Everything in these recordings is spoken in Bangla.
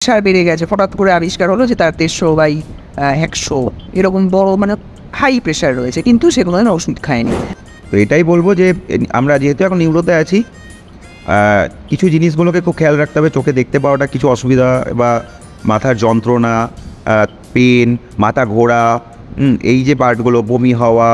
প্রেশার বেড়ে গেছে, হঠাৎ করে আবিষ্কার হলো যে তার 150/100 এরকম বড় মানে হাই প্রেশার রয়েছে, কিন্তু সে কোনো দিন ওষুধ খায়নি। তো এটাই বলবো যে আমরা যেহেতু এখন নিউরোতে আছি, কিছু জিনিসগুলোকে খুব খেয়াল রাখতে হবে। চোখে দেখতে পাওয়াটা কিছু অসুবিধা, বা মাথার যন্ত্রণা, পেন, মাথা ঘোরা, এই যে পার্টগুলো, বমি হওয়া,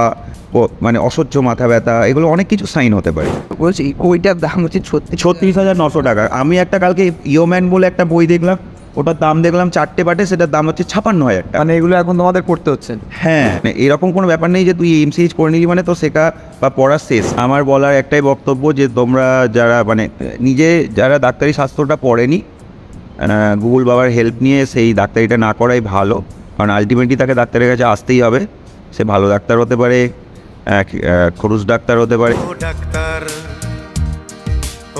মানে অসহ্য মাথা ব্যথা, এগুলো অনেক কিছু সাইন হতে পারে। বলছি ওইটার দাম হচ্ছে 36,900 টাকা। আমি একটা কালকে ইয়োম্যান বলে একটা বই দেখলাম, ওটার দাম দেখলাম 4টে পার্টে, সেটার দাম হচ্ছে 56,000 টাকা। মানে এগুলো এখন তোমাদের করতে হচ্ছে? হ্যাঁ, এরকম কোনো ব্যাপার নেই যে তুই এমসিএইচ করে নিলি মানে তো শেখা বা পড়া শেষ। আমার বলার একটাই বক্তব্য যে তোমরা যারা মানে যারা ডাক্তারি শাস্ত্রটা পড়েনি, গুগল বাবার হেল্প নিয়ে সেই ডাক্তারিটা না করাই ভালো, কারণ আলটিমেটলি তাকে ডাক্তারের কাছে আসতেই হবে। সে ভালো ডাক্তার হতে পারে, খরুচ ডাক্তার হতে পারে। ও ডাক্তার,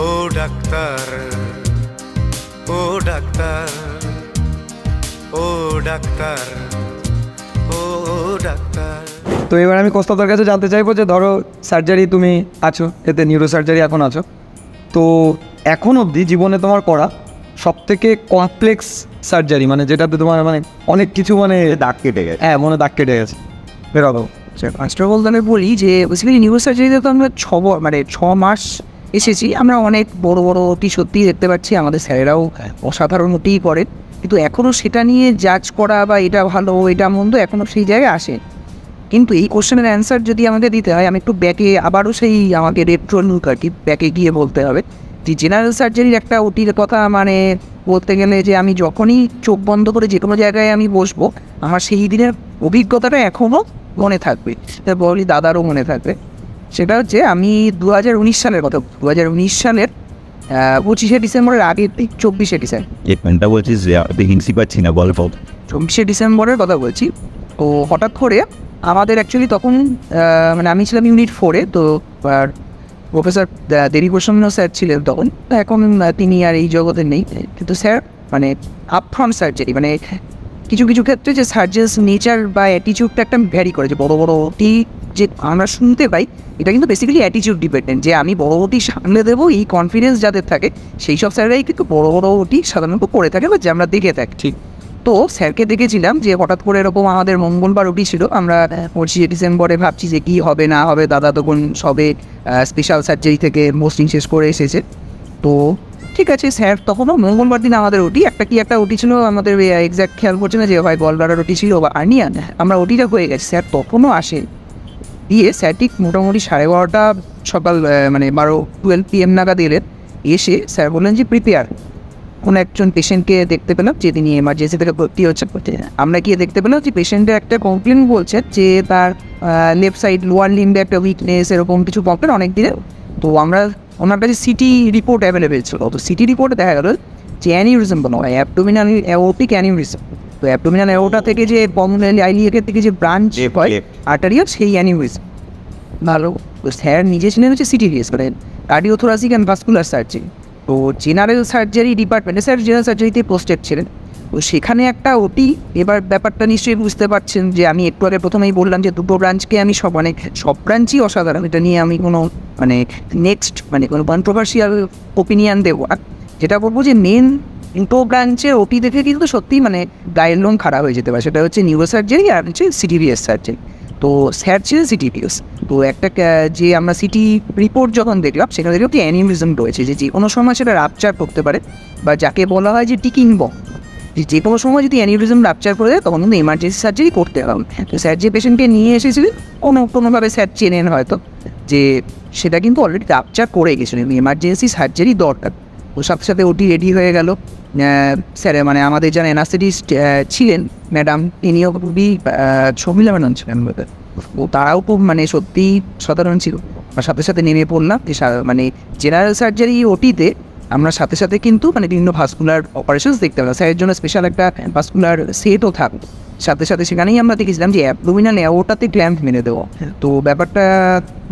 ও ডাক্তার, ও ডাক্তার, ও ডাক্তার, ও ডাক্তার। তো এবার আমি কস্তাদার কাছে জানতে চাইবো যে ধরো সার্জারি তুমি আছো, এতে নিউরো সার্জারি এখন আছো, তো এখন অবধি জীবনে তোমার করা সবথেকে কমপ্লেক্স সার্জারি, মানে যেটাতে তোমার মানে অনেক কিছু মানে দাগ কেটে গেছে, হ্যাঁ মনে দাগ কেটে গেছে, বেরোবো। ফার্স্ট অফ অল আমি বলি যে বেসিক্যালি নিউরো সার্জারিতে তো আমরা 6 মাস এসেছি। আমরা অনেক বড় বড় ওটি সত্যিই দেখতে পাচ্ছি, আমাদের স্যারেরাও অসাধারণ ওটিই করেন, কিন্তু এখনও সেটা নিয়ে জাজ করা বা এটা ভালো এটা মন্দ এখনও সেই জায়গায় আসে। কিন্তু এই কোশ্চেনের অ্যান্সার যদি আমাকে দিতে হয়, আমি একটু ব্যাকে আবারও সেই আমাকে রেট্রো লুক আর কি ব্যাকে গিয়ে বলতে হবে যে জেনারেল সার্জারির একটা ওটির কথা মানে বলতে গেলে যে আমি যখনই চোখ বন্ধ করে যে কোনো জায়গায় আমি বসবো, আমার সেই দিনের অভিজ্ঞতাটা এখনও মনে থাকবে, বলি দাদারও মনে থাকবে। সেটা হচ্ছে আমি 2019 সালের কথা, 2019 সালের 25শে ডিসেম্বরের আগে 24শে ডিসেম্বর, এই প্যান্টটা বলছিস হিংসি পাচ্ছি না, গল্প 24শে ডিসেম্বরের কথা বলছি। তো হঠাৎ করে আমাদের অ্যাকচুয়ালি তখন মানে আমি ছিলাম ইউনিট 4-এ, তো প্রফেসর দেরিপ্রসন্ন স্যার ছিলেন তখন, এখন তিনি আর এই জগতে নেই, কিন্তু স্যার মানে আপফ্রন্ট সার্জারি মানে কিছু কিছু ক্ষেত্রে যে সার্জেন্স নেচার বা অ্যাটিচিউডটা একটা ভ্যারি করে, যে বড় বড় ওটি যে আমরা শুনতে পাই এটা কিন্তু বেসিক্যালি অ্যাটিচিউড ডিপেন্ডেন্ট, যে আমি বড় ওটি সামলে দেবো এই কনফিডেন্স যাদের থাকে সেই সব স্যাররাই কিন্তু বড় বড় ওটি সাধারণত করে থাকে বা যে আমরা দেখে থাকি। ঠিক, তো স্যারকে দেখেছিলাম যে হঠাৎ করে এরকম আমাদের মঙ্গলবার ওটি ছিল, আমরা 25শে ডিসেম্বরে ভাবছি যে কী হবে না হবে, দাদা তখন সবে স্পেশাল সার্জারি থেকে মোস্টিং শেষ করে এসেছে। তো ঠিক আছে, স্যার তখনও মঙ্গলবার দিন আমাদের ওটি একটা ওটি ছিল, আমাদের এক্স্যাক্ট খেয়াল করছে না যে হয় গলব্লাডার ওটি ছিল বা আর্নিয়া, আমরা ওটিটা হয়ে গেছে। স্যার তখনও আসে দিয়ে স্যার ঠিক মোটামুটি 12:30 সকাল মানে 12 PM নাগাদ এলেন। এসে স্যার বললেন যে প্রিপেয়ার, কোনো একজন পেশেন্টকে দেখতে পেলাম যে তিনি এমার্জেন্সি থেকে ভর্তি হচ্ছে। আমরা গিয়ে দেখতে পেলাম যে পেশেন্টের একটা কমপ্লেন বলছে যে তার লেফট সাইড লোয়ার লিম্বে একটা উইকনেস, এরকম কিছু কমপ্লেন অনেক দিনের। তো আমরা ওনার কাছে সিটি রিপোর্ট অ্যাভেলেবেল ছিল, তো সিটি রিপোর্টে দেখা গেল যে অ্যানিউরিজম বলা হয়, অ্যাবডোমিনাল অ্যাওর্টিক অ্যানিউরিজম। তো অ্যাবডোমিনাল অ্যাওর্টা থেকে যে পলমোনারি আইলিয়াকের থেকে যে ব্রাঞ্চ হয় আর্টারিয়াল, সেই অ্যানিউরিজম। ভালো, স্যার নিজে ছিলেন হচ্ছে সিটিভিএস মানে কার্ডিওথোরাসিক অ্যান্ড ভাস্কুলার সার্জারি। তো জেনারেল সার্জারি ডিপার্টমেন্টে স্যার জেনারেল সার্জারিতে পোস্টেড ছিলেন, তো সেখানে একটা ওটি। এবার ব্যাপারটা নিশ্চয়ই বুঝতে পারছেন যে আমি একটু আগে প্রথমেই বললাম যে দুটো ব্রাঞ্চকে আমি সব ব্রাঞ্চই অসাধারণ, এটা নিয়ে আমি কোনো মানে নেক্সট মানে কোনো কন্ট্রোভার্সিয়াল ওপিনিয়ন দেবো না। যেটা বলবো যে মেন দুটো ব্রাঞ্চের ওটি দেখে কিন্তু সত্যিই মানে গায়ের লোম খারাপ হয়ে যেতে পারে, সেটা হচ্ছে নিউরো সার্জারি আর হচ্ছে সিটিভিএস সার্জারি। তো স্যার ছিলেন সিটিভিএস। তো একটা যে আমরা সিটি রিপোর্ট যখন দেখলাম সেখানে দেখলাম যে অ্যানিউরিজম রয়েছে, যে কোনো সময় সেটা রাপচার করতে পারে, বা যাকে বলা হয় যে টিকিং বম, যে কোনো সময় যদি অ্যানিউরিজম রাপচার করে দেয় তখন কিন্তু এমার্জেন্সি সার্জারি করতে হবে। তো স্যার যে পেশেন্টকে নিয়ে এসেছিলেন কোনোভাবে স্যার চেনেন হয়তো যে সেটা কিন্তু অলরেডি রাপচার করে গেছিলেন, এমার্জেন্সি সার্জারি দরকার। ওর সাথে সাথে ওটি রেডি হয়ে গেল। স্যার মানে আমাদের যারা অ্যানাস্থেটিস্ট ছিলেন ম্যাডাম, তিনিও খুবই শর্মিলা ম্যাডাম ছিলেন, ও তারাও খুব মানে সত্যিই সাধারণ ছিল। আর সাথে সাথে নেমে পড়লাম যে মানে জেনারেল সার্জারি ওটিতে আমরা সাথে সাথে কিন্তু মানে বিভিন্ন ভাস্কুলার অপারেশনস দেখতে পেলাম। স্যারের জন্য স্পেশাল একটা ভাস্কুলার সেটও থাকতো সাথে সাথে, সেখানেই আমরা দেখেছিলাম যে অ্যাবডোমিনাল অ্যাওর্টাতে ক্ল্যাম্প মেরে দেওয়া। তো ব্যাপারটা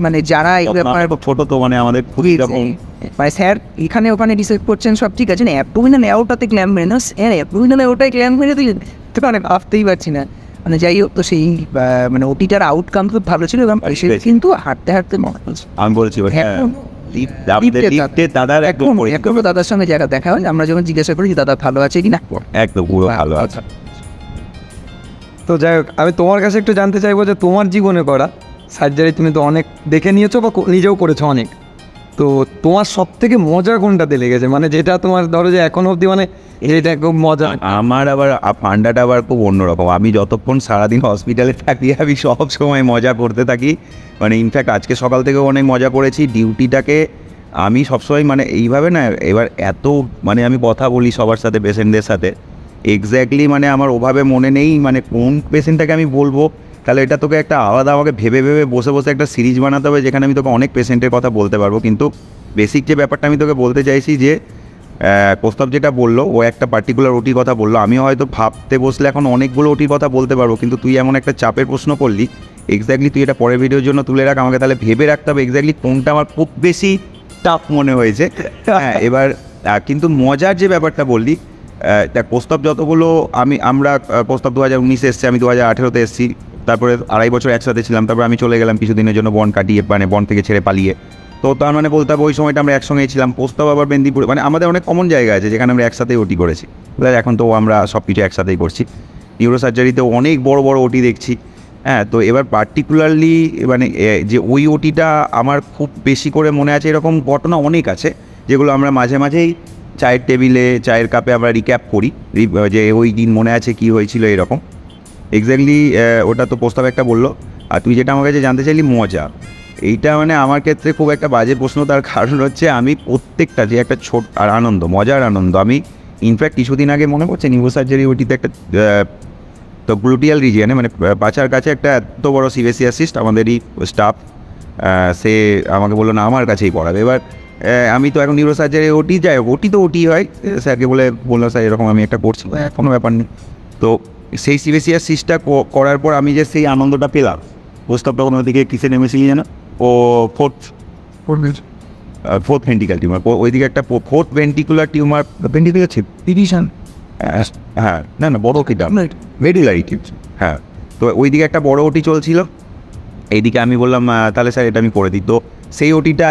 মানে যারা ফটো তো মানে আমাদের খুবই মানে স্যার এখানে ওখানে রিসার্চ করছেন সব ঠিক আছে, অ্যাবডোমিনাল অ্যাওর্টাতে ক্ল্যাম্প মেরে না, স্যার অ্যাবডোমিনাল অ্যাওর্টায় ক্ল্যাম্প মেরে দিলেন, তো মানে ভাবতেই পারছি না। মানে যাই হোক, তো সেই মানে ওটিটার আউটকাম খুব ভালো ছিল এবং কিন্তু হাঁটতে হাঁটতে মনে হচ্ছে আমি বলছি লিফটে দাদার একদম একদম দাদার সঙ্গে জায়গা দেখা হয়, আমরা যখন জিজ্ঞাসা করি যে দাদা ভালো আছে কি না, একদম পুরো ভালো আছে। তো যাই হোক, আমি তোমার কাছে একটু জানতে চাইবো যে তোমার জীবনে করা সার্জারি তুমি তো অনেক দেখে নিয়েছো বা নিজেও করেছো অনেক, তো তোমার সব থেকে মজা কোনটাতে লেগেছে, মানে যেটা তোমার ধরো যে এখন অবধি মানে এটা খুব মজা? আমার আবার ফান্ডাটা আবার খুব অন্যরকম। আমি যতক্ষণ সারাদিন হসপিটালে থাকি আমি সব সময় মজা করতে থাকি, মানে ইনফ্যাক্ট আজকে সকাল থেকেও অনেক মজা করেছি। ডিউটিটাকে আমি সবসময় মানে এইভাবে না, এবার এত মানে আমি কথা বলি সবার সাথে, পেশেন্টদের সাথে, এক্স্যাক্টলি মানে আমার ওভাবে মনে নেই মানে কোন পেশেন্টটাকে আমি বলবো, তাহলে এটা তোকে একটা আলাদা আমাকে ভেবে ভেবে বসে বসে একটা সিরিজ বানাতে হবে যেখানে আমি তোকে অনেক পেশেন্টের কথা বলতে পারবো। কিন্তু বেসিক যে ব্যাপারটা আমি তোকে বলতে চাইছি যে প্রস্তাব যেটা বললো, ও একটা পার্টিকুলার ওটির কথা বললো, আমি হয়তো ভাবতে বসলে এখন অনেকগুলো ওটির কথা বলতে পারবো, কিন্তু তুই এমন একটা চাপের প্রশ্ন করলি, এক্স্যাক্টলি তুই এটা পরের ভিডিওর জন্য তুলে রাখ, আমাকে তাহলে ভেবে রাখতে হবে এক্স্যাক্টলি কোনটা আমার খুব বেশি টাফ মনে হয়েছে। হ্যাঁ, এবার কিন্তু মজার যে ব্যাপারটা বললি, দেখ প্রস্তাব যতগুলো আমরা প্রস্তাব 2019 এসছে, আমি 2018-তে এসেছি, তারপরে 2.5 বছর একসাথে ছিলাম, তারপরে আমি চলে গেলাম কিছুদিনের জন্য বন কাটিয়ে, মানে বন থেকে ছেড়ে পালিয়ে। তো তার মানে বলতে হবে ওই সময়টা আমরা একসঙ্গেই ছিলাম। প্রস্তাব আবার মেদিনীপুরে, মানে আমাদের অনেক কমন জায়গা আছে যেখানে আমরা একসাথেই ওটি করেছি। এখন তো আমরা সব কিছু একসাথেই করছি। নিউরোসার্জারিতেও অনেক বড় বড় ওটি দেখছি। হ্যাঁ, তো এবার পার্টিকুলারলি মানে যে ওই ওটিটা আমার খুব বেশি করে মনে আছে, এরকম ঘটনা অনেক আছে যেগুলো আমরা মাঝে মাঝেই চায়ের টেবিলে, চায়ের কাপে আমরা রিক্যাপ করি যে ওই দিন মনে আছে কি হয়েছিল এরকম। এক্স্যাক্টলি ওটা তো প্রস্তাব একটা বললো। আর তুই যেটা আমার কাছে জানতে চাইলি মজা, এইটা মানে আমার ক্ষেত্রে খুব একটা বাজে প্রশ্ন। তার কারণ হচ্ছে আমি প্রত্যেকটা যে একটা ছোট আর আনন্দ, মজার আনন্দ, আমি ইনফ্যাক্ট কিছুদিন আগে মনে পড়ছে নিউরোসার্জারি ওটিতে একটা তো গ্লুটিয়াল রিজিয়নে মানে পাচার কাছে একটা এত বড় সিভেসিয়াসিস্ট আমাদেরই স্টাফ, সে আমাকে বললো না আমার কাছেই পড়াবে। এবার আমি তো এখন নিউরোসার্জারি ওটি, যাই হোক ওটি তো ওটি হয়, স্যারকে বললাম স্যার এরকম আমি একটা করছি, কোনো ব্যাপার নেই। তো সেই সিভেসিয়াসিসটা করার পর আমি যে সেই আনন্দটা পেলাম, প্রস্তাবটা কোনো দিকে কিসে নেমেছিলি যেন, ও ফোর্থ ভেন্টিক্যাল টিউমার, ওইদিকে একটা ফোর্থ ভেন্টিকুলার টিউমার, ভেন্টিকুলার ছিল ডিভিশন, হ্যাঁ না বড় ওটিটা ভেরিলারি টিউব, হ্যাঁ। তো ওইদিকে একটা বড় ওটি চলছিল, এইদিকে আমি বললাম তাহলে স্যার এটা আমি করে দিই। তো সেই ওটিটা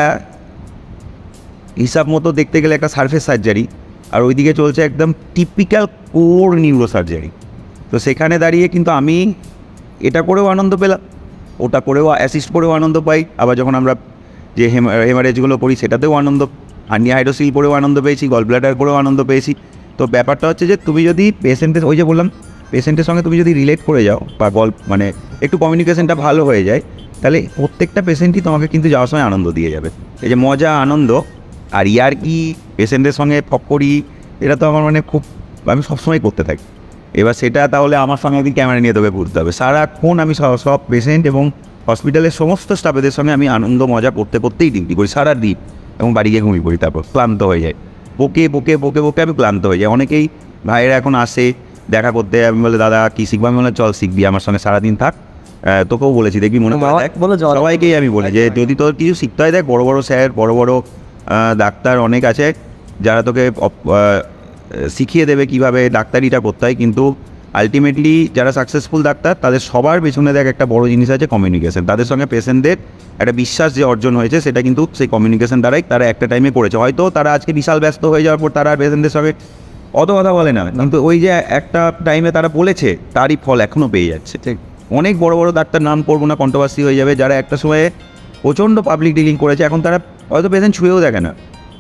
হিসাব মতো দেখতে গেলে একটা সারফেস সার্জারি, আর ওইদিকে চলছে একদম টিপিক্যাল কোর নিউরো সার্জারি। তো সেখানে দাঁড়িয়ে কিন্তু আমি এটা করেও আনন্দ পেলাম, ওটা করেও অ্যাসিস্ট করেও আনন্দ পাই, আবার যখন আমরা যে হেমারেজগুলো করি সেটাতেও আনন্দ, হার্নিয়া হাইড্রোসিল করেও আনন্দ পেয়েছি, গল ব্লাডার করেও আনন্দ পেয়েছি। তো ব্যাপারটা হচ্ছে যে তুমি যদি পেশেন্টের, ওই যে বললাম পেশেন্টের সঙ্গে তুমি যদি রিলেট করে যাও বা মানে একটু কমিউনিকেশনটা ভালো হয়ে যায়, তাহলে প্রত্যেকটা পেশেন্টই তোমাকে কিন্তু যাওয়ার সময় আনন্দ দিয়ে যাবে। এই যে মজা, আনন্দ আর ইয়ার কি পেশেন্টের সঙ্গে করি, এটা তো আমার মানে খুব আমি সবসময় করতে থাকি। এবার সেটা তাহলে আমার সঙ্গে একদিন ক্যামেরা নিয়ে তোকে ঘুরতে হবে। সারাক্ষণ আমি সব পেশেন্ট এবং হসপিটালের সমস্ত স্টাফেদের সঙ্গে আমি আনন্দ মজা করতে করতেই ডিউটি করি সারা দিন, এবং বাড়ি গিয়ে ঘুমিয়ে পড়ি, তারপর ক্লান্ত হয়ে যায়, বকে বকে বকে বকে আমি ক্লান্ত হয়ে যাই। অনেকেই ভাইয়েরা এখন আসে দেখা করতে, আমি বলে দাদা কী শিখবো, আমি বলে চল শিখবি আমার সঙ্গে সারাদিন থাক। তোকেও বলেছি দেখবি মনে হয়, সবাইকেই আমি বলি যে যদি তোর কিছু শিখতে হয় দেখ, বড় বড় স্যার, বড় বড় ডাক্তার অনেক আছে যারা তোকে শিখিয়ে দেবে কীভাবে ডাক্তারিটা করতে হয়, কিন্তু আলটিমেটলি যারা সাকসেসফুল ডাক্তার তাদের সবার পেছনে দেখ একটা বড় জিনিস আছে কমিউনিকেশন। তাদের সঙ্গে পেশেন্টদের একটা বিশ্বাস যে অর্জন হয়েছে সেটা কিন্তু সেই কমিউনিকেশন দ্বারাই তারা একটা টাইমে করেছে। হয়তো তারা আজকে বিশাল ব্যস্ত হয়ে যাওয়ার পর তারা আর পেশেন্টদের সঙ্গে অত কথা বলে না, কিন্তু ওই যে একটা টাইমে তারা বলেছে তারই ফল এখনও পেয়ে যাচ্ছে। ঠিক অনেক বড় বড় ডাক্তার, নাম করবো না, কন্ট্রোভার্সি হয়ে যাবে, যারা একটা সময়ে প্রচণ্ড পাবলিক ডিলিং করেছে, এখন তারা হয়তো পেশেন্ট ছুঁয়েও দেখে না,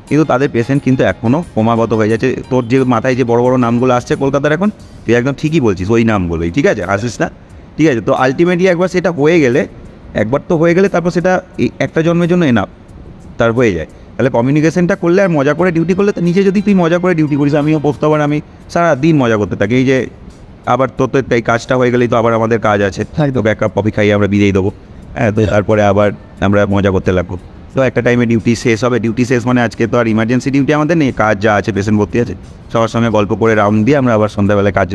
কিন্তু তাদের পেশেন্ট কিন্তু এখনও ক্রমাগত হয়ে যাচ্ছে। তোর যে মাথায় যে বড় বড় নামগুলো আসছে কলকাতার এখন, তুই একদম ঠিকই বলছিস, ওই নামগুলোই, ঠিক আছে, আসিস না, ঠিক আছে। তো আলটিমেটলি একবার সেটা হয়ে গেলে, তারপর সেটা একটা জন্মের জন্য এনাফ তার হয়ে যায়। তাহলে কমিউনিকেশনটা করলে আর মজা করে ডিউটি করলে, নিজে যদি তুই মজা করে ডিউটি করিস, আমিও প্রস্তাব আমি সারাদিন মজা করতে থাকি। এই যে আবার তোর তো এই কাজটা হয়ে গেলেই তো আবার আমাদের কাজ আছে, তোকে এক কাপ কফি খাইয়ে আমরা বিদেই দেবো, হ্যাঁ, তো তারপরে আবার আমরা মজা করতে লাগবো। তো একটা টাইমে ডিউটি শেষ হবে, ডিউটি শেষ মানে আজকে তো আর ইমার্জেন্সি ডিউটি আমাদের নেই, কাজ যা আছে পেশেন্ট ভর্তি আছে, সবার সঙ্গে গল্প করে রাউন্ড দিয়ে আমরা আবার সন্ধ্যাবেলায় কাজ।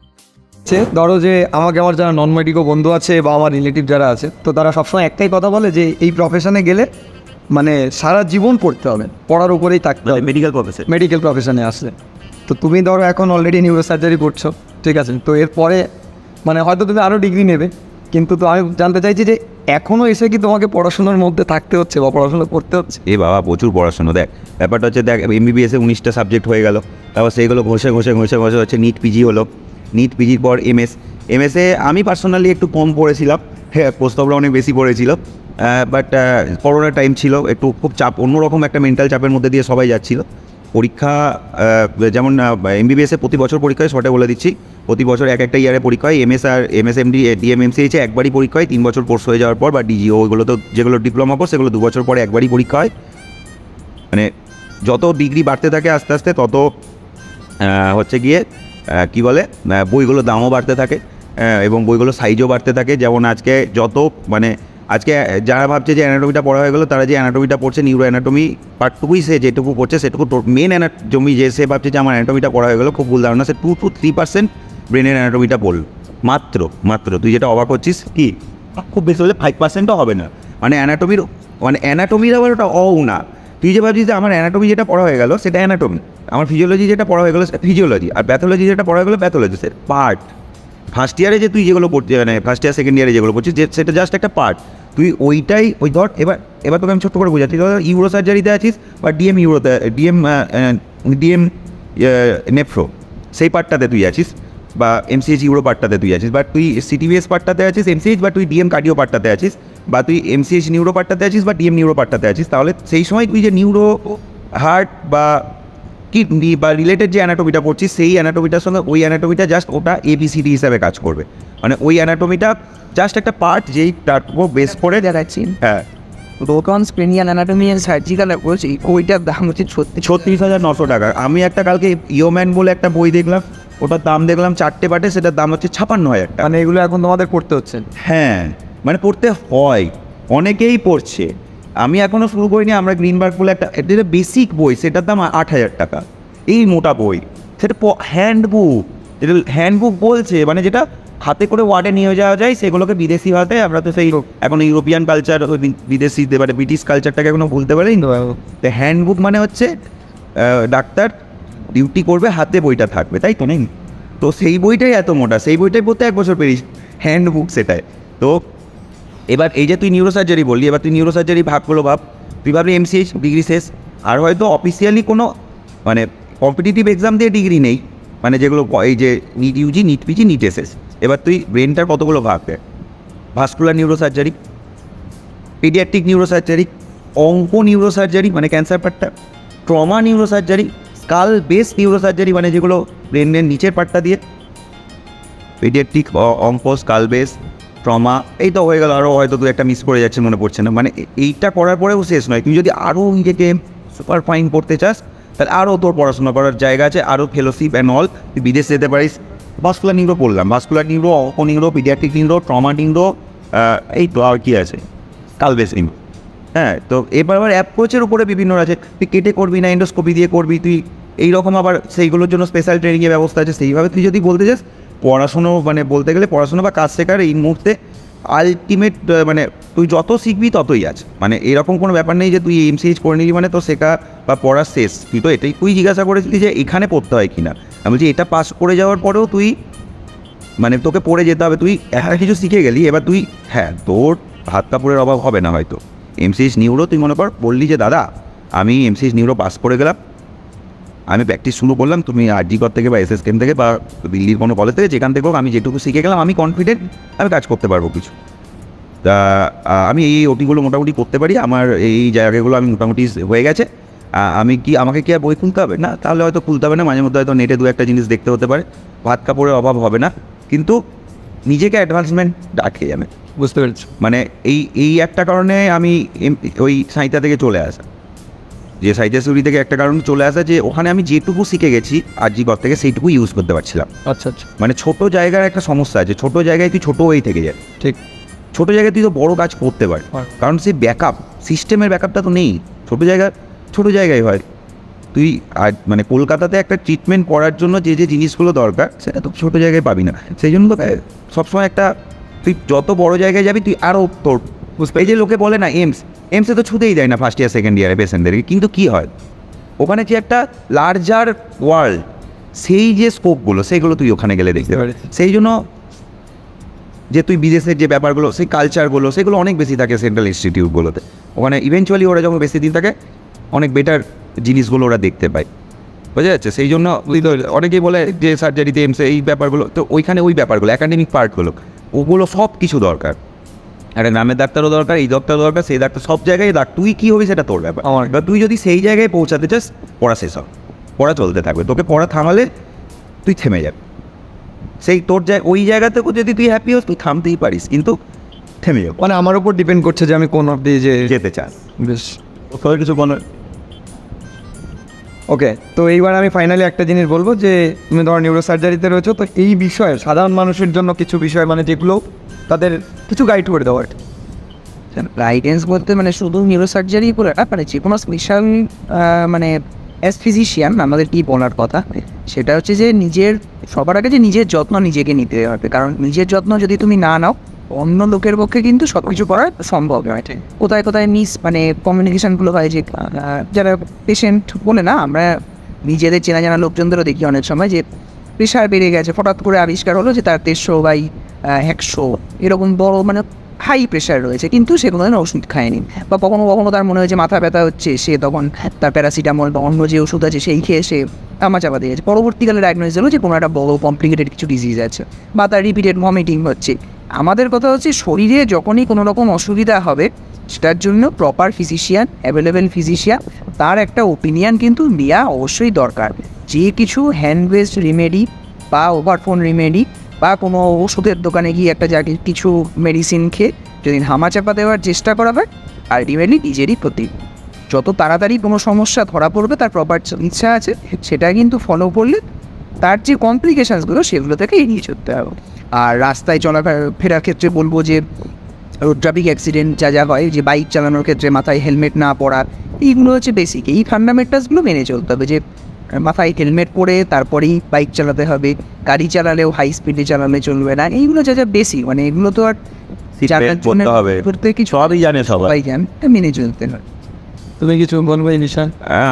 ধরো যে আমাকে আমার যারা নন মেডিকো বন্ধু আছে বা আমার রিলেটিভ যারা আছে, তো তারা সবসময় একটাই কথা বলে যে এই প্রফেশনে গেলে মানে সারা জীবন পড়তে হবে, পড়ার উপরেই থাকতে হবে, মেডিকেল প্রফেশনে আসলে। তো তুমি ধরো এখন অলরেডি নিউরোসার্জারি করছো, ঠিক আছে, তো এরপরে মানে হয়তো তুমি আরও ডিগ্রি নেবে, কিন্তু তো আমি জানতে চাইছি যে এখনও এসে কি তোমাকে পড়াশোনার মধ্যে থাকতে হচ্ছে বা পড়াশোনা করতে হচ্ছে? এ বাবা প্রচুর পড়াশুনো। দেখ ব্যাপারটা হচ্ছে, দেখ এমবিবিএসে 19টা সাবজেক্ট হয়ে গেল, তারপর সেইগুলো ঘষে ঘষে ঘষে ঘষে হচ্ছে নিট পিজি হলো, নিট পিজির পর এমএসে আমি পার্সোনালি একটু কম পড়েছিলাম, হ্যাঁ প্রস্তাবরা অনেক বেশি পড়েছিল, বাট করোনার টাইম ছিল, একটু খুব চাপ, অন্যরকম একটা মেন্টাল চাপের মধ্যে দিয়ে সবাই যাচ্ছিল। পরীক্ষা যেমন এমবিবিএসে প্রতি বছর পরীক্ষা হয়, শর্টে বলে দিচ্ছি, প্রতি বছর একটা ইয়ারে পরীক্ষা হয়। এমএস আর এমএসএমডি ডিএমএমসিএইচে একবারই পরীক্ষা হয় 3 বছর কোর্স হয়ে যাওয়ার পর, বা ডিজিও ওইগুলো তো যেগুলো ডিপ্লোমা কোর্স সেগুলো 2 বছর পরে একবারই পরীক্ষা হয়। মানে যত ডিগ্রি বাড়তে থাকে আস্তে আস্তে তত হচ্ছে গিয়ে কি বলে বইগুলোর দামও বাড়তে থাকে, এবং বইগুলোর সাইজও বাড়তে থাকে। যেমন আজকে যত মানে আজকে যারা ভাবছে যে অ্যানাটমিটা পড়া হয়ে গেলো, তারা যে অ্যানাটমিটা পড়ছে, নিউরো অ্যানাটমি পার্টটুকুই সে যেটুকু পড়ছে সেটুকু মেন অ্যানাটমি, যে সে ভাবছে যে আমার অ্যানাটমিটা পড়া হয়ে গেলো, খুব ভুল ধারণা। সে 2 to 3% ব্রেনের অ্যানাটমিটা পড়ল মাত্র। তুই যেটা অবাক হচ্ছিস, কি খুব বেশি হলে 5%ও হবে না। মানে অ্যানাটমির আবার ওটা না। তুই যে ভাবছিস যে আমার অ্যানাটমি যেটা পড়া হয়ে গেলো সেটা অ্যানাটমি, আমার ফিজিওলজি যেটা পড়া হয়ে গেলো সেটা ফিজিওলজি, আর প্যাথোলজি যেটা পড়া হয়ে গেলো প্যাথোলজি, সে পার্ট। ফার্স্ট ইয়ারে যে তুই যেগুলো পড়ছিস, মানে ফার্স্ট ইয়ার সেকেন্ড ইয়ারে যেগুলো পড়ছিস, সেটা জাস্ট একটা পার্ট। তুই ওইটাই ধর, এবার তোকে আমি ছোট্ট করে বোঝাচ্ছি, ধর ইউরো সার্জারিতে আছিস বা ডিএম নেফ্রো সেই পার্টটাতে তুই আছিস, বা এমসিএইচ ইউরো পার্টটাতে তুই আছিস, বা তুই সিটিবিএস পার্টটাতে আছিস এমসিএইচ, বা তুই ডিএম কার্ডিও পার্টটাতে আছিস, বা তুই এমসিএইচ নিউরো পার্টটাতে আছিস, বা ডিএম নিউরো পার্টটাতে আছিস, তাহলে সেই সময় তুই যে নিউরো, হার্ট বা কিডনি বা রিলেটেড যে অ্যানাটমিটা পড়ছিস, সেই অ্যানাটমিটার সঙ্গে ওই অ্যানাটমিটা জাস্ট ওটা এবিসিডি হিসাবে কাজ করবে। মানে ওই অ্যানাটমিটা জাস্ট একটা পার্ট, যেই তার উপর বেস করে দেখাচ্ছি হ্যাঁ রোকন স্ক্রেনিয়াল অ্যানাটমি অ্যান্ড সার্জিক্যাল অ্যাপ্রোচ, ওইটার দাম হচ্ছে 36,900 টাকা। আমি একটা কালকে ইয়োম্যান বলে একটা বই দেখলাম, ওটার দাম দেখলাম 4টে পার্টে, সেটার দাম হচ্ছে 56,000 টাকা। মানে এগুলো এখন তোমাদের পড়তে হচ্ছে? হ্যাঁ, মানে পড়তে হয়, অনেকেই পড়ছে। আমি এখনও শুরু করিনি। আমরা গ্রিনবার্গ বলে একটা বেসিক বই, সেটার দাম 8,000 টাকা। এই মোটা বই, সেটা হ্যান্ডবুক, যেটা হ্যান্ডবুক বলছে, মানে যেটা হাতে করে ওয়ার্ডে নিয়ে যাওয়া যায়, সেগুলোকে বিদেশি ভাষায়, আমরা তো সেই এখন ইউরোপিয়ান কালচার, বিদেশি মানে ব্রিটিশ কালচারটাকে এখনো ভুলতে পারি। তো হ্যান্ডবুক মানে হচ্ছে ডাক্তার ডিউটি করবে, হাতে বইটা থাকবে, তাই তো নেই? তো সেই বইটাই এত মোটা, সেই বইটাই পড়তে 1 বছর পেরিস, হ্যান্ডবুক সেটাই। তো এবার এই যে তুই নিউরোসার্জারি বললি, এবার তুই নিউরোসার্জারি ভাবগুলো ভাব। তুই ভাবলি এমসিএইচ ডিগ্রি শেষ, আর হয়তো অফিসিয়ালি কোনো মানে কম্পিটিটিভ এক্সাম দিয়ে ডিগ্রি নেই, মানে যেগুলো এই যে NEET UG, NEET PG, NEET SS. এবার তুই ব্রেনটার কতগুলো ভাগ দেয়, vascular neurosurgery, paediatric neurosurgery, onco neurosurgery মানে ক্যান্সার পার্টটা, trauma neurosurgery, skull base neurosurgery মানে যেগুলো ব্রেনের নিচের পার্টটা দিয়ে, পিডিয়াট্রিক, অঙ্ক, স্কাল বেস, ট্রমা, এই তো হয়ে গেল। আরও হয়তো তুই একটা মিস করে যাচ্ছে, মনে পড়ছে না। মানে এইটা করার পরেও শেষ নয়, তুই যদি আরও নিজেকে সুপার ফাইন করতে চাস, তাহলে আরও তোর পড়াশোনা করার জায়গা আছে, আরও ফেলোশিপ অ্যান্ড অল। তুই বিদেশ যেতে পারিস। ভাস্কুলার নিউরো পড়লাম, ভাস্কুলার নিউরো, অঙ্ক neuro, paediatric neuro, trauma neuro, এই তো আর কী আছে, স্কাল বেস নিউরো। হ্যাঁ, তো এবার আবার অ্যাপ্রোচের উপরে বিভিন্ন আছে, তুই কেটে করবি না এন্ডোস্কোপি দিয়ে করবি, তুই এইরকম আবার সেইগুলোর জন্য স্পেশাল ট্রেনিংয়ের ব্যবস্থা আছে। সেইভাবে তুই যদি বলতে চাস, পড়াশুনো মানে বলতে গেলে পড়াশুনো বা কাজ শেখার এই মুহূর্তে আলটিমেট, মানে তুই যত শিখবি ততই আছে। মানে এরকম কোনো ব্যাপার নেই যে তুই এমসিএইচ করে নিলি মানে তো শেখা বা পড়া শেষ। তুই তো এটাই তুই জিজ্ঞাসা করেছিলি যে এখানে পড়তে হয় কি না। আমি বলছি এটা পাস করে যাওয়ার পরেও তুই মানে তোকে পড়ে যেতে হবে, তুই একটা কিছু শিখে গেলি, এবার তুই হ্যাঁ তোর হাত কাপড়ের অভাব হবে না হয়তো। এমসিএইচ নিউরো তুই মনে কর বললি যে দাদা আমি এমসিএইচ নিউরো পাস করে গেলাম, আমি প্র্যাকটিস শুরু করলাম, তুমি আরজিকর থেকে বা এসএসকেম থেকে বা দিল্লির কোনো কলেজ থেকে যেখান থেকে হোক, আমি যেটুকু শিখে গেলাম আমি কনফিডেন্ট আমি কাজ করতে পারবো কিছু। তা আমি এই ওটিগুলো মোটামুটি করতে পারি, আমার এই জায়গাগুলো আমি মোটামুটি হয়ে গেছে। আমাকে কি আর বই খুলতে হবে না? তাহলে হয়তো খুলতে হবে না, মাঝে মধ্যে হয়তো নেটে 2-1টা জিনিস দেখতে হতে পারে, ভাত কাপড়ের অভাব হবে না, কিন্তু নিজেকে অ্যাডভান্সমেন্ট ডাকে যাবে। বুঝতে পেরেছি। মানে এই একটা কারণে আমি ওই সাঁইতা থেকে চলে আসা, যে সাইটেসুরি থেকে একটা কারণ চলে আসা, যে ওখানে আমি যেটুকু শিখে গেছি আরজিকর থেকে সেইটুকু ইউজ করতে পারছিলাম। আচ্ছা আচ্ছা, মানে ছোটো জায়গার একটা সমস্যা আছে, ছোটো জায়গায় তুই ছোটো হয়ে থেকে যায়, ঠিক। ছোটো জায়গায় তুই তো বড়ো কাজ করতে পারিস, কারণ সেই ব্যাকআপ সিস্টেমের ব্যাকআপটা তো নেই। ছোটো জায়গায় হয় তুই আর মানে কলকাতাতে একটা ট্রিটমেন্ট করার জন্য যে যে জিনিসগুলো দরকার সেটা তো ছোটো জায়গায় পাবি না। সেই জন্য তো সবসময় একটা তুই যত বড় জায়গায় যাবি তুই আরও তোর এই যে লোকে বলে না এমসে তো ছুতেই দেয় না ফার্স্ট ইয়ার সেকেন্ড ইয়ারে পেশেন্টদেরকে, কিন্তু কী হয় ওখানে যে একটা লার্জার ওয়ার্ল্ড, সেই যে স্কোপগুলো সেগুলো তুই ওখানে গেলে দেখতে পারিস। সেই জন্য যে তুই বিদেশের যে ব্যাপারগুলো, সেই কালচারগুলো, সেগুলো অনেক বেশি থাকে সেন্ট্রাল ইনস্টিটিউটগুলোতে। ওখানে ইভেনচুয়ালি ওরা যখন বেশি দিন থাকে অনেক বেটার জিনিসগুলো ওরা দেখতে পায়, বোঝা যাচ্ছে? সেই জন্য অনেকেই বলে যে সার্জারিতে এই ব্যাপারগুলো, তো ওইখানে ওই ব্যাপারগুলো অ্যাকাডেমিক পার্টগুলো ওগুলো সব কিছু দরকার। একটা নামের ডাক্তারও দরকার, এই ডাক্তার দরকার, সেই ডাক্তার, সব জায়গায় তুই কী হবি সেটা তোর ব্যাপার। বা তুই যদি সেই জায়গায় পৌঁছাতে চাস, পড়া শেষ হবে, পড়া চলতে থাকবে, তোকে পড়া থামালে তুই থেমে যাবে। সেই তোর ওই জায়গাতেও যদি তুই হ্যাপি হোস, তুই থামতেই পারিস, কিন্তু থেমে যাবে। মানে আমার উপর ডিপেন্ড করছে যে আমি কোন অব্দি যেতে চাস। বেশ তোর কিছু বলার? ওকে, তো এইবার আমি ফাইনালি একটা জিনিস বলবো যে তুমি ধরো নিউরো সার্জারিতে রয়েছো, তো এই বিষয়ে সাধারণ মানুষের জন্য কিছু বিষয় মানে যেগুলো তাদের কিছু গাইড করে দেওয়া। গাইডেন্স বলতে মানে শুধু নিউরোসার্জারি বলে না, মানে যে কোনো স্পেশাল মানে অ্যাজ ফিজিশিয়ান আমাদের কী বলার কথা সেটা হচ্ছে যে নিজের সবার আগে যে নিজের যত্ন নিজেকে নিতে হবে। কারণ নিজের যত্ন যদি তুমি না নাও, অন্য লোকের পক্ষে কিন্তু সব কিছু করা সম্ভব নয়। কোথায় কোথায় মানে কমিউনিকেশানগুলো হয় যে যারা পেশেন্ট বলে না, আমরা নিজেদের চেনা জানা লোকজনদেরও দেখি অনেক সময় যে প্রেশার বেড়ে গেছে, হঠাৎ করে আবিষ্কার হলো যে তার 150/100 এরকম বড় মানে হাই প্রেশার রয়েছে, কিন্তু সে কোনো দিন ওষুধ খায়নি। বা কখনো কখনো তার মনে হয় যে মাথা ব্যথা হচ্ছে, সে তখন তার প্যারাসিটামল বা অন্য যে ওষুধ আছে সেই খেয়ে সে চাপা দিয়ে গেছে। পরবর্তীকালে ডায়াগনোস হলো যে কোনো একটা বড় কমপ্লিকেটেড কিছু ডিজিজ আছে, বা তার রিপিটেড ভমিটিং হচ্ছে। আমাদের কথা হচ্ছে শরীরে যখনই কোনো রকম অসুবিধা হবে, সেটার জন্য প্রপার ফিজিশিয়ান, অ্যাভেলেবেল ফিজিশিয়ান, তার একটা ওপিনিয়ন কিন্তু নেওয়া অবশ্যই দরকার। যে কিছু হ্যান্ড বেসড রিমেডি বা ওভারফোন রিমেডি বা কোনো ওষুধের দোকানে গিয়ে একটা যা কিছু মেডিসিন খেয়ে যদি হামাচাপা দেওয়ার চেষ্টা করা হয়, আলটিমেটলি নিজেরই ক্ষতি। যত তাড়াতাড়ি কোনো সমস্যা ধরা পড়বে, তার প্রপার ইচ্ছা আছে, সেটা কিন্তু ফলো করলে তার যে কমপ্লিকেশানসগুলো সেগুলো থেকে এড়িয়ে চলতে হবে। আর রাস্তায় ফেরার ক্ষেত্রে বলবো যে রোড ট্রাফিক অ্যাক্সিডেন্ট যা হয়, যে বাইক চালানোর ক্ষেত্রে মাথায় হেলমেট না পরা, এইগুলো হচ্ছে বেসিক। এই ফান্ডামেন্টালসগুলো মেনে চলতে হবে, যে মাথায় হেলমেট পরে তারপরেই বাইক চালাতে হবে, গাড়ি চালালেও হাই স্পিডে চালালে চলবে না। এইগুলো যা বেসিক, মানে এগুলো তো আর সবই জানে, সবাই জানে, মেনে চলতে হয়। তুমি কিছু বলবো নিশা?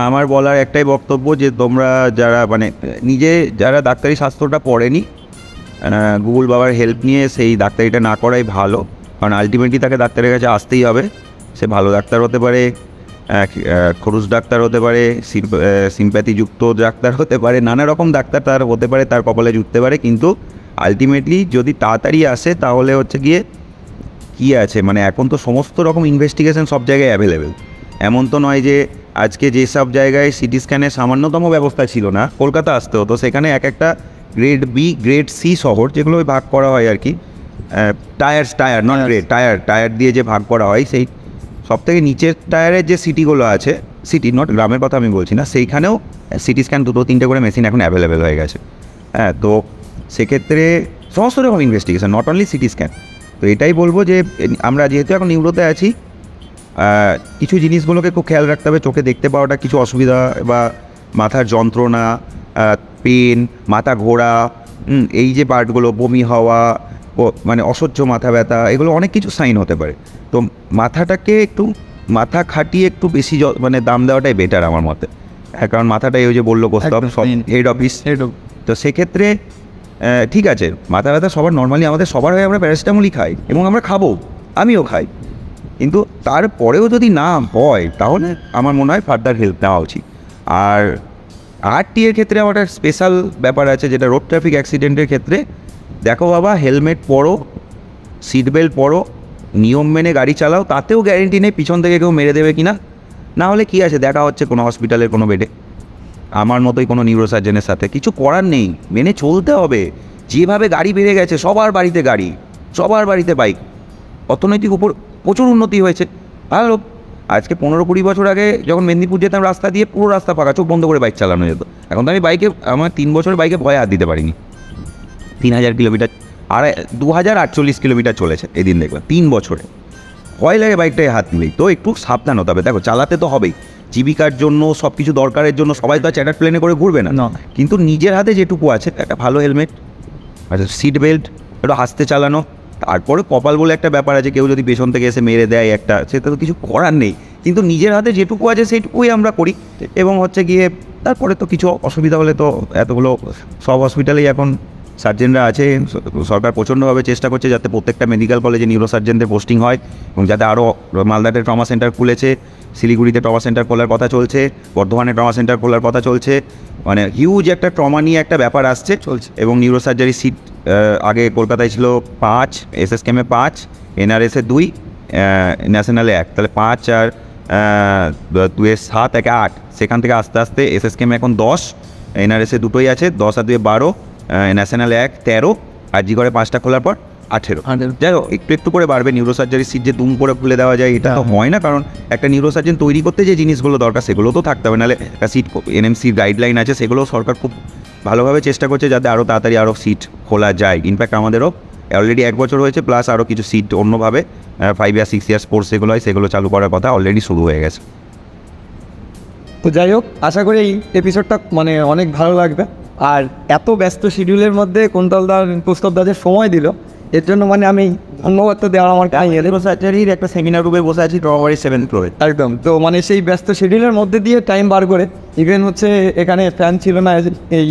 আমার বলার একটাই বক্তব্য যে তোমরা যারা মানে যারা ডাক্তারি শাস্ত্রটা পড়েনি, গুগল বাবার হেল্প নিয়ে সেই ডাক্তারিটা না করাই ভালো। কারণ আলটিমেটলি তাকে ডাক্তারের কাছে আসতেই হবে। সে ভালো ডাক্তার হতে পারে, খরুশ ডাক্তার হতে পারে, সিম্প্যাথিযুক্ত ডাক্তার হতে পারে, নানা রকম ডাক্তার তার হতে পারে, তার কপালে জুটতে পারে। কিন্তু আলটিমেটলি যদি তাড়াতাড়ি আসে তাহলে হচ্ছে গিয়ে কী আছে, মানে এখন তো সমস্ত রকম ইনভেস্টিগেশন সব জায়গায় অ্যাভেলেবেল। এমন তো নয় যে আজকে যেসব জায়গায় সিটি স্ক্যানের সামান্যতম ব্যবস্থা ছিল না, কলকাতা আসতে হতো, সেখানে একটা গ্রেড বি, গ্রেড সি শহর, যেগুলো ভাগ করা হয় আর কি, টায়ার দিয়ে যে ভাগ করা হয়, সেই সবথেকে নিচের টায়ারের যে সিটিগুলো আছে, সিটি নট গ্রামের কথা আমি বলছি না, সেইখানেও সিটি স্ক্যান 2-3টে করে মেশিন এখন অ্যাভেলেবেল হয়ে গেছে। হ্যাঁ, তো সেক্ষেত্রে সমস্ত রকম investigation, not only CT scan. তো এটাই বলবো যে আমরা যেহেতু এখন নিউরোতে আছি, কিছু জিনিসগুলোকে খুব খেয়াল রাখতে হবে। চোখে দেখতে পাওয়াটা কিছু অসুবিধা, বা মাথার যন্ত্রণা, পেন, মাথা ঘোরা, এই যে পার্টগুলো, বমি হওয়া, মানে অসহ্য মাথা ব্যথা, এগুলো অনেক কিছু সাইন হতে পারে। তো মাথাটাকে একটু মাথা খাটিয়ে একটু বেশি মানে দাম দেওয়াটাই বেটার আমার মতে। হ্যাঁ, কারণ মাথাটাই ওই যে বললো কোথাও হেড অফিস, তো সেক্ষেত্রে ঠিক আছে, মাথা ব্যথা সবার নর্মালি আমাদের সবার হয়ে আমরা প্যারাসিটামলই খাই এবং আমরা খাবো, আমিও খাই। কিন্তু তারপরেও যদি না হয় তাহলে আমার মনে হয় ফার্দার হেল্প নেওয়া উচিত। আর RT এর ক্ষেত্রে আমার একটা স্পেশাল ব্যাপার আছে, যেটা রোড ট্রাফিক অ্যাক্সিডেন্টের ক্ষেত্রে। দেখো বাবা, হেলমেট পরো, সিট বেল্ট পরো, নিয়ম মেনে গাড়ি চালাও, তাতেও গ্যারেন্টি নেই পিছন থেকে কেউ মেরে দেবে কিনা। না হলে কী আছে, দেখা হচ্ছে কোনো হসপিটালের কোনো বেডে আমার মতোই কোনো নিউরোসার্জনের সাথে। কিছু করার নেই, মেনে চলতে হবে। যেভাবে গাড়ি বেড়ে গেছে, সবার বাড়িতে গাড়ি, সবার বাড়িতে বাইক, অর্থনৈতিক উপর প্রচুর উন্নতি হয়েছে। ভালো, আজকে 15-20 বছর আগে যখন মেদিনীপুর যেতাম, রাস্তা দিয়ে পুরো রাস্তা ফাঁকা, চোখ বন্ধ করে বাইক চালানো যেত। এখন তো আমি আমার 3 বছরের বাইকে ভয়ে হাত দিতে পারিনি। 3000 কিলোমিটার, 2048 কিলোমিটার চলেছে এদিন দেখলাম 3 বছরে। ভয় লাগে বাইকটায় হাত দিলেই। তো একটু সাবধান হতে হবে। দেখো, চালাতে তো হবেই, জীবিকার জন্য, সব কিছু দরকারের জন্য সবাই তো চ্যাটার প্লেনে করে ঘুরবে না। কিন্তু নিজের হাতে যেটুকু আছে, একটা ভালো হেলমেট, আচ্ছা সিট বেল্ট, একটু হাসতে চালানো। তারপরে কপাল বলে একটা ব্যাপার আছে, কেউ যদি পেছন থেকে এসে মেরে দেয় একটা, সেটা তো কিছু করার নেই। কিন্তু নিজের হাতে যেটুকু আছে সেইটুকুই আমরা করি। এবং হচ্ছে গিয়ে তারপরে তো কিছু অসুবিধা হলে তো এতগুলো সব হসপিটালেই এখন সার্জেনরা আছে। সরকার প্রচণ্ডভাবে চেষ্টা করছে যাতে প্রত্যেকটা মেডিকেল কলেজে নিউরো সার্জেনদের পোস্টিং হয় এবং যাতে আরও মালদাতে ট্রমা সেন্টার খুলেছে, শিলিগুড়িতে ট্রমা সেন্টার খোলার কথা চলছে, বর্ধমানে ট্রমা সেন্টার খোলার কথা চলছে। মানে হিউজ একটা ট্রমা নিয়ে একটা ব্যাপার আসছে চলছে। এবং নিউরো সার্জারি সিট আগে কলকাতায় ছিল 5, এসএসকেমে 5, এনআরএসে 2, ন্যাশনালে 1, তাহলে 5 আর 2 7 1 8। সেখান থেকে আস্তে আস্তে এসএসকেমে এখন 10, এনআরএসে 2টোই আছে, 10 আর 2 12, ন্যাশনালে 1 13, আর জি করে 5টা খোলার পর 18। যাই হোক, একটু একটু করে বাড়বে। নিউরো সার্জারি সিট যে দুম করে খুলে দেওয়া যায় এটা তো হয় না, কারণ একটা নিউরো সার্জন তৈরি করতে যে জিনিসগুলো দরকার সেগুলো তো থাকতে হবে। নাহলে সিট এনএমসির গাইডলাইন আছে, সেগুলো সরকার খুব ভালোভাবে চেষ্টা করছে যাতে আরও তাড়াতাড়ি আরও সিট খোলা যায়। ইনফ্যাক্ট আমাদেরও অলরেডি 1 বছর হয়েছে, প্লাস আরও কিছু সিট অন্যভাবে 5 ইয়ার 6 ইয়ার্স কোর্স যেগুলো হয় সেগুলো চালু করার কথা অলরেডি শুরু হয়ে গেছে। তো যাই হোক, আশা করি এই এপিসোডটা মানে অনেক ভালো লাগবে। আর এত ব্যস্ত শিডিউলের মধ্যে কুন্তলদার প্রস্তবদাদের সময় দিল, এর জন্য মানে আমি ধন্যবাদ তো দেওয়ার আমার কাছে। নিউরো সার্জারির একটা সেমিনার রুমে বসে আছি ট্রমাবাড়ি 7th ফ্লোরে। একদম, তো মানে সেই ব্যস্ত শিডিউলের মধ্যে দিয়ে টাইম বার করে, ইভেন হচ্ছে এখানে ফ্যান ছিল না,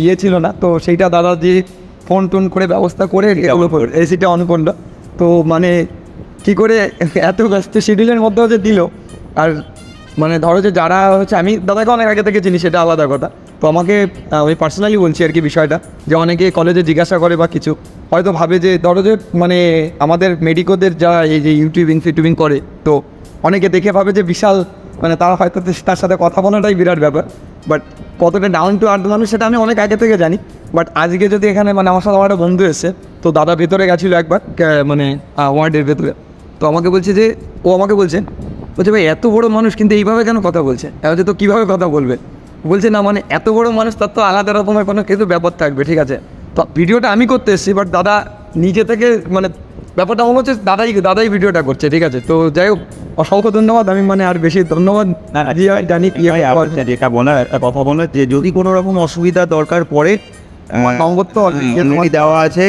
ইয়ে ছিল না, তো সেইটা দাদা দিয়ে ফোন টোন করে ব্যবস্থা করে এসিটা অন করলো। তো মানে কী করে এত ব্যস্ত শিডিউলের মধ্যেও যে দিল। আর মানে ধরো যে যারা হচ্ছে, আমি দাদাকে অনেক আগে থেকে চিনি, সেটা আলাদা কথা। তো আমাকে আমি পার্সোনালি বলছি আর কি বিষয়টা, যে অনেকে কলেজে জিজ্ঞাসা করে বা কিছু হয়তো ভাবে যে ধরো যে মানে আমাদের মেডিকোদের যারা এই যে ইউটিউবিং করে, তো অনেকে দেখে ভাবে যে বিশাল, মানে তারা হয়তো তার সাথে কথা বলাটাই বিরাট ব্যাপার। বাট কতটা ডাউন টু আর্থ মানুষ সেটা আমি অনেক আগে থেকে জানি। বাট আজকে যদি এখানে মানে আমার সাথে আমার একটা বন্ধু এসে, তো দাদা ভেতরে গেছিলো একবার মানে ওয়ার্ডের ভেতরে, তো আমাকে বলছে যে আমাকে বলছে ভাই এত বড় মানুষ কিন্তু এইভাবে কেন কথা বলছে, এবার তো কীভাবে কথা বলবে। বলছে না মানে এত বড় মানুষ তার তো আলাদা রকমের কোনো কিছু ব্যাপার থাকবে, ঠিক আছে। তো ভিডিওটা আমি করতে এসেছি, বাট দাদা নিজে থেকে মানে ব্যাপারটা মনে হচ্ছে দাদাই ভিডিওটা করছে, ঠিক আছে। তো যাই হোক, অসংখ্য ধন্যবাদ। আমি মানে আর বেশি ধন্যবাদ জানি যেটা বলার একটা কথা বলার, যে যদি কোনো রকম অসুবিধা দরকার পড়ে নম্বর তো দেওয়া আছে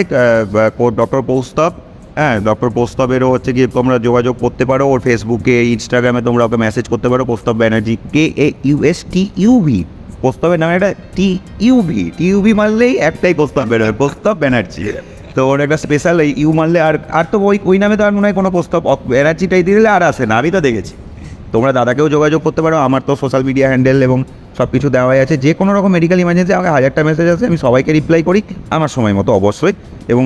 ডক্টর কৌস্তব। হ্যাঁ, ডক্টর কৌস্তবেরও হচ্ছে গিয়ে তোমরা যোগাযোগ করতে পারো, ওর ফেসবুকে ইনস্টাগ্রামে তোমরা ওকে মেসেজ করতে পারো। কৌস্তব ব্যানার্জি, KAUSTUV, কৌস্তবের নামে একটা টিউবি মারলেই একটাই কৌস্তব বেরোয়, কৌস্তব ব্যানার্জি। তো ওর একটা স্পেশাল ইউ মারলে আর তো ওই নামে তো আর মনে হয় কোনো কৌস্তব ব্যানার্জিটাই দিলে আর আসে না, আমি তো দেখেছি। তোমরা দাদাকেও যোগাযোগ করতে পারো, আমার তো সোশ্যাল মিডিয়া হ্যান্ডেল এবং সব কিছু দেওয়াই আছে। যে কোনো রকম মেডিকেল ইমার্জেন্সি আমাকে 1000টা মেসেজ আছে, আমি সবাইকে রিপ্লাই করি আমার সময় মতো অবশ্যই। এবং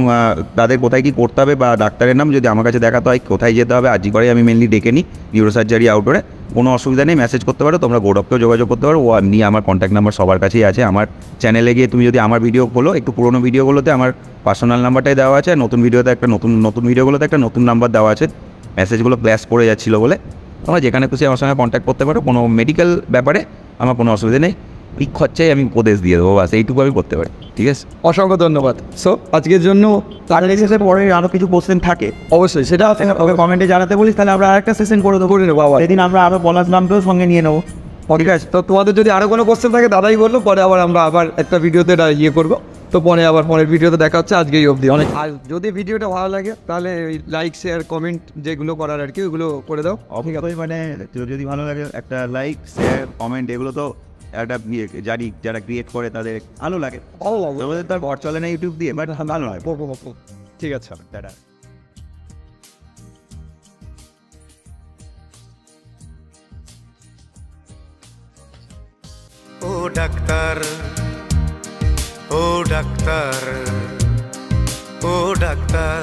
তাদের কোথায় কী করতে হবে বা ডাক্তারের নাম যদি আমার কাছে দেখাতে হয় কোথায় যেতে হবে, আজই করে আমি মেনলি ডেকে নিই নিউরো সার্জারি আউটডোরে। কোনো অসুবিধা নেই, মেসেজ করতে পারো। তোমরা গৌরবকেও যোগাযোগ করতে পারো, ও নিয়ে আমার কন্ট্যাক্ট নাম্বার সবার কাছেই আছে। আমার চ্যানেলে গিয়ে তুমি যদি আমার ভিডিও খোলো, একটু পুরোনো ভিডিওগুলোতে আমার পার্সোনাল নাম্বারটাই দেওয়া আছে, আর নতুন ভিডিওতে একটা নতুন ভিডিওগুলোতে একটা নতুন নাম্বার দেওয়া আছে। মেসেজগুলো ক্ল্যাশ করে যাচ্ছিলো বলে তোমরা যেখানে খুশি আমার সঙ্গে কন্ট্যাক্ট করতে পারো। কোনো মেডিকেল ব্যাপারে আমার কোনো অসুবিধা নেই, এই খরচাই আমি উপদেশ দিয়ে দেবো, বাস এইটুকু আমি করতে পারি, ঠিক আছে। অসংখ্য ধন্যবাদ। সো আজকের জন্য তার শেষে পরে আরও কিছু কোশ্চেন থাকে, অবশ্যই সেটা ওকে কমেন্টে জানাতে বলিস, তাহলে আমরা আরেকটা সেশন করে নেবো আবার। সেদিন আমরা আরও বলার নামটাও সঙ্গে নিয়ে নেবো, ঠিক আছে। তো তোমাদের যদি আরও কোনো কোশ্চেন থাকে দাদাই বললো, পরে আমরা আবার একটা ভিডিওতে ইয়ে করবো। তো পরের ভিডিওতে দেখা হচ্ছে। আজকে এই অবধি অনেক। আর যদি ভিডিওটা ভালো লাগে তাহলে লাইক শেয়ার কমেন্ট যেগুলো করার আর কি ওগুলো করে দাও। অবশ্যই, মানে যদি ভালো লাগে একটা লাইক শেয়ার কমেন্ট, এগুলো তো একটা জানি যারা ক্রিয়েট করে তাদের ভালো লাগে। আমাদের তার ঘর চলে না ইউটিউব দিয়ে, বাট ভালো লাগে। ঠিক আছে, টাটা। ও ডাক্তার, ও ডাক্তার, ও ডাক্তার।